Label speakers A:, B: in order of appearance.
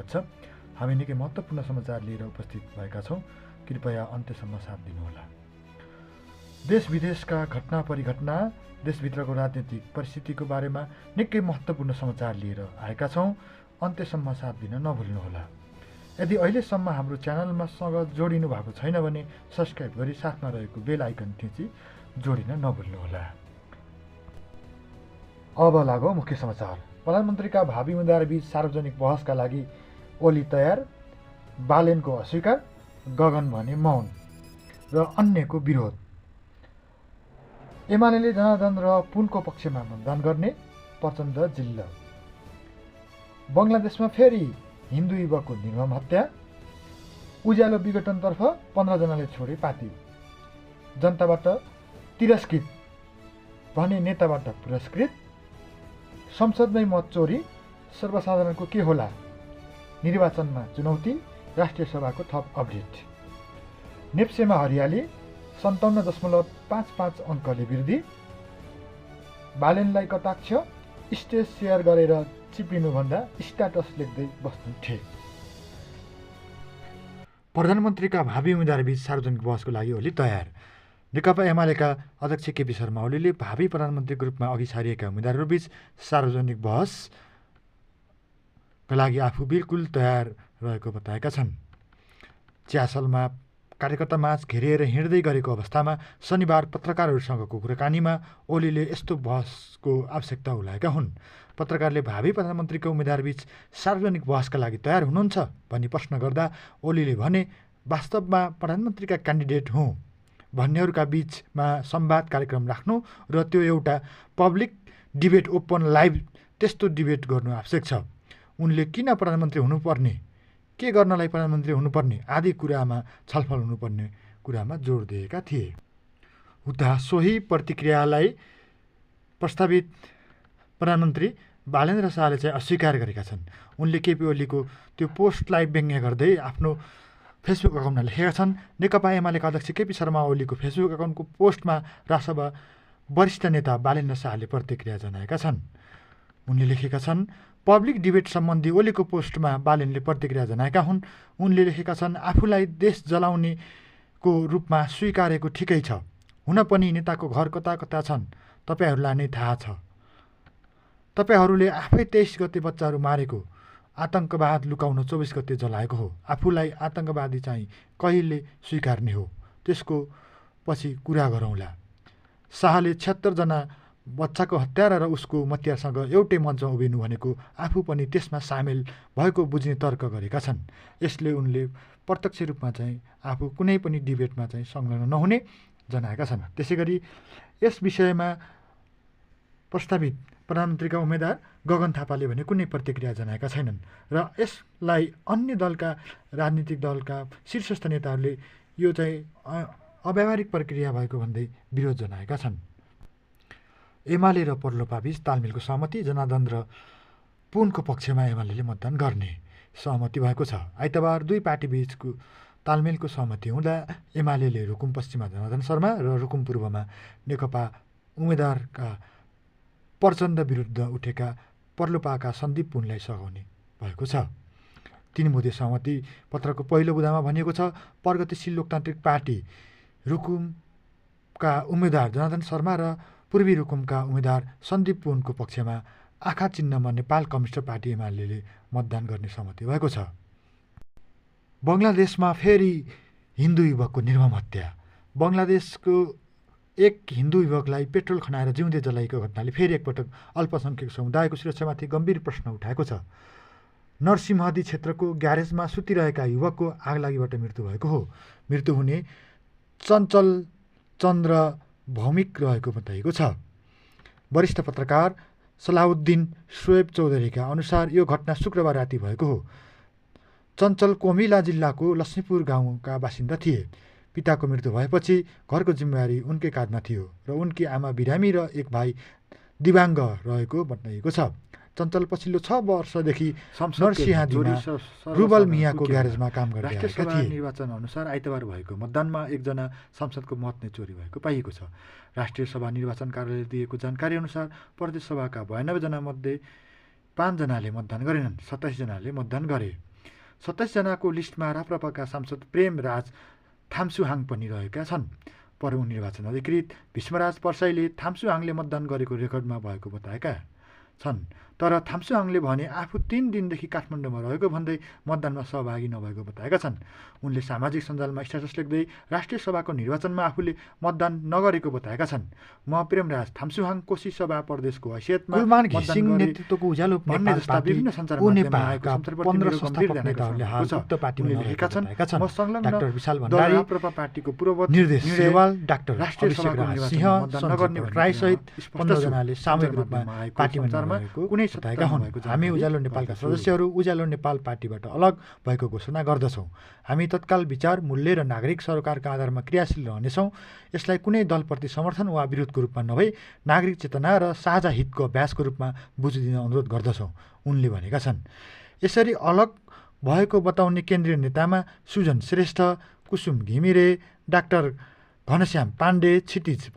A: स्वागत छ। हामी निकै महत्त्वपूर्ण समाचार लिएर उपस्थित भएका छौँ। कृपया अन्त्यसम्म साथ दिनुहोला। देश विदेशका घटना परिघटना, देशभित्रको राजनीतिक परिस्थितिको बारेमा निकै महत्त्वपूर्ण समाचार लिएर आएका छौँ। अन्त्यसम्म साथ दिन नभुल्नुहोला। यदि अहिलेसम्म हाम्रो च्यानलमा सँग जोडिनु भएको छैन भने सब्सक्राइब गरी साथमा रहेको बेल आइकन थिची जोडिन नभुल्नुहोला। अब लागौँ मुख्य समाचार। प्रधानमन्त्रीका भावी उम्मेद्वारबीच सार्वजनिक बहसका लागि ओली तयार, बालेनको अस्वीकार, गगन भने मौन र अन्यको विरोध। एमाले जनार्दन र पुनको पक्षमा मतदान गर्ने, प्रचण्ड जिल्ला। बङ्गलादेशमा फेरि हिन्दू युवकको निर्मम हत्या, उज्यालो विघटनतर्फ 15 जनाले छोडे पार्टी। जनताबाट तिरस्कृत भने नेताबाट पुरस्कृत, संसदमै मत चोरी, सर्वसाधारणको के होला, निर्वाचनमा चुनौती, राष्ट्रिय सभाको थप अपडेट। नेप्सेमा हरियाली 57.55 अङ्कले वृद्धि, बालेनलाई कटाक्ष, स्टेज सेयर गरेर चिप्लिनुभन्दा स्ट्याटस लेख्दै बस्नु ठिक। प्रधानमन्त्रीका भावी उम्मेद्वारबीच सार्वजनिक बहसको लागि ओली तयार। नेकपा एमालेका अध्यक्ष केपी शर्मा ओलीले भावी प्रधानमन्त्रीको रूपमा अघि सारिएका उम्मेद्वारहरूबीच सार्वजनिक बहसका लागि आफू बिल्कुल तयार रहेको बताएका छन्। च्यासलमा कार्यकर्तामाझ घेरिएर हिँड्दै गरेको अवस्थामा शनिबार पत्रकारहरूसँगको कुराकानीमा ओलीले यस्तो बहसको आवश्यकता उलाएका हुन्। पत्रकारले भावी प्रधानमन्त्रीको उम्मेद्वारबीच सार्वजनिक बहसका लागि तयार हुनुहुन्छ भनी प्रश्न गर्दा ओलीले भने, वास्तवमा प्रधानमन्त्रीका क्यान्डिडेट हुँ भन्नेहरूका बीचमा संवाद कार्यक्रम राख्नु र त्यो एउटा पब्लिक डिबेट, ओपन लाइभ त्यस्तो डिबेट गर्नु आवश्यक छ। उनले किन प्रधानमन्त्री हुनुपर्ने, के गर्नलाई प्रधानमन्त्री हुनुपर्ने आदि कुरामा छलफल हुनुपर्ने कुरामा जोड दिएका थिए। उता सोही प्रतिक्रियालाई प्रस्तावित प्रधानमन्त्री बालेन्द्र शाहले चाहिँ अस्वीकार गरेका छन्। उनले केपी ओलीको त्यो पोस्टलाई व्यङ्ग्य गर्दै आफ्नो फेसबुक अकाउन्टमा लेखेका छन्। नेकपा एमालेका अध्यक्ष केपी शर्मा ओलीको फेसबुक अकाउन्टको पोस्टमा राजसभा वरिष्ठ नेता बालेन्द्र शाहले प्रतिक्रिया जनाएका छन्। उनले लेखेका छन्, पब्लिक डिबेट सम्बन्धी ओलीको पोस्टमा बालेनले प्रतिक्रिया जनाएका हुन्। उनले लेखेका छन्, आफूलाई देश जलाउनेको रूपमा स्वीकारेको ठिकै छ। हुन पनि नेताको घर कता कता छन् तपाईँहरूलाई नै थाहा छ। तपाईँहरूले आफै 23 गते बच्चाहरू मारेको, आतङ्कवाद लुकाउन 24 गते जलाएको हो। आफूलाई आतङ्कवादी चाहिँ कहिले स्वीकार्ने हो, त्यसको पछि कुरा गरौँला। शाहले 76 जना बच्चाको हत्यारा र उसको मतियारसँग एउटै मञ्चमा उभिनु भनेको आफू पनि त्यसमा सामेल भएको बुझ्ने तर्क गरेका छन्। यसले उनले प्रत्यक्ष रूपमा चाहिँ आफू कुनै पनि डिबेटमा चाहिँ संलग्न नहुने जनाएका छन्। त्यसै गरी यस विषयमा प्रस्तावित प्रधानमन्त्रीका उम्मेद्वार गगन थापाले भने कुनै प्रतिक्रिया जनाएका छैनन् र यसलाई अन्य दलका राजनीतिक दलका शीर्षस्थ नेताहरूले यो चाहिँ अव्यावहारिक प्रक्रिया भएको भन्दै विरोध जनाएका छन्। एमाले र पर्लोपाबीच तालमेलको सहमति, जनार्दन र पुनको पक्षमा एमाले मतदान गर्ने सहमति भएको छ। आइतबार दुई पार्टीबीचको तालमेलको सहमति हुँदा एमाले रुकुम पश्चिममा जनार्दन शर्मा र रुकुम पूर्वमा नेकपा उम्मेद्वारका प्रचण्ड विरुद्ध उठेका पर्लोपाका सन्दीप पुनलाई सघाउने भएको छ। 3 बुँदे सहमति पत्रको पहिलो बुँदामा भनिएको छ, प्रगतिशील लोकतान्त्रिक पार्टी रुकुमका उम्मेद्वार जनार्दन शर्मा र पूर्वी रुकुमका उम्मेद्वार सन्दीप पुनको पक्षमा आँखा चिन्हमा नेपाल कम्युनिस्ट पार्टी एमाले मतदान गर्ने सहमति भएको छ। बङ्गलादेशमा फेरि हिन्दू युवकको निर्मम हत्या। बङ्गलादेशको एक हिन्दू युवकलाई पेट्रोल खनाएर जिउँदै जलाएको घटनाले फेरि एकपटक अल्पसङ्ख्यक समुदायको सुरक्षामाथि गम्भीर प्रश्न उठाएको छ। नरसिंहदी क्षेत्रको ग्यारेजमा सुतिरहेका युवकको आगलागीबाट मृत्यु भएको हो। मृत्यु हुने चञ्चल चन्द्र भौमिक रहेको बताइएको छ। वरिष्ठ पत्रकार सलाहुद्दिन शोएब चौधरीका अनुसार यो घटना शुक्रबार राति भएको हो। चञ्चल कोमिला जिल्लाको लक्ष्मीपुर गाउँका बासिन्दा थिए। पिताको मृत्यु भएपछि घरको जिम्मेवारी उनकै काँधमा थियो र उनकी आमा बिरामी र एक भाइ दिव्याङ्ग रहेको बताइएको छ। चञ्चल पछिल्लो 6 वर्षदेखि नरसिंहदीमा रुबल मियाको ग्यारेजमा काम गर्दै आएका थिए। राष्ट्रिय निर्वाचन अनुसार आइतबार भएको मतदानमा एकजना सांसदको मत नै चोरी भएको पाइएको छ। राष्ट्रिय सभा निर्वाचन कार्यालयले दिएको जानकारी अनुसार प्रदेश सभाका 92 जना मध्ये 5 जनाले मतदान गरेनन्, 27 जनाले मतदान गरे। 27 जनाको लिस्टमा राप्रपाका सांसद प्रेमराज थाम्सुहाङ पनि रहेका छन्। परौँ निर्वाचन अधिकृत भीष्मराज परसाईले थाम्सुहाङले मतदान गरेको रेकर्डमा भएको बताएका छन्। तर थाम्सुहाङले भने आफू 3 दिनदेखि काठमाडौँमा रहेको भन्दै मतदानमा सहभागी नभएको बताएका छन्। उनले सामाजिक सञ्जालमा स्ट्याटस लेख्दै राष्ट्रिय सभाको निर्वाचनमा आफूले मतदान नगरेको बताएका छन्। म प्रेमराज थाम्सुहाङ कोशी सभा प्रदेशको हैसियतमा
B: नेतृत्वको उज्यालो
A: विभिन्न सञ्चार राप्रपा पार्टीको पूर्व
B: निर्देश डाक्टर
A: राष्ट्रिय सभाको निर्वाचनमा मतदान नगर्ने
B: राईसहित 15 जनाले सामूहिक रूपमा पार्टीमा
A: कुनै
B: बताएका हुन्। हामी उज्यालो नेपालका सदस्यहरू उज्यालो नेपाल पार्टीबाट अलग भएको घोषणा गर्दछौँ। हामी तत्काल विचार, मूल्य र नागरिक सरकारका आधारमा क्रियाशील रहनेछौँ। यसलाई कुनै दलप्रति समर्थन वा विरोधको रूपमा नभई नागरिक चेतना र साझा हितको अभ्यासको रूपमा बुझिदिन अनुरोध गर्दछौँ, उनले भनेका छन्। यसरी अलग भएको बताउने केन्द्रीय नेतामा सुजन श्रेष्ठ, कुसुम घिमिरे, डाक्टर घनश्याम पाण्डे, क्षितिज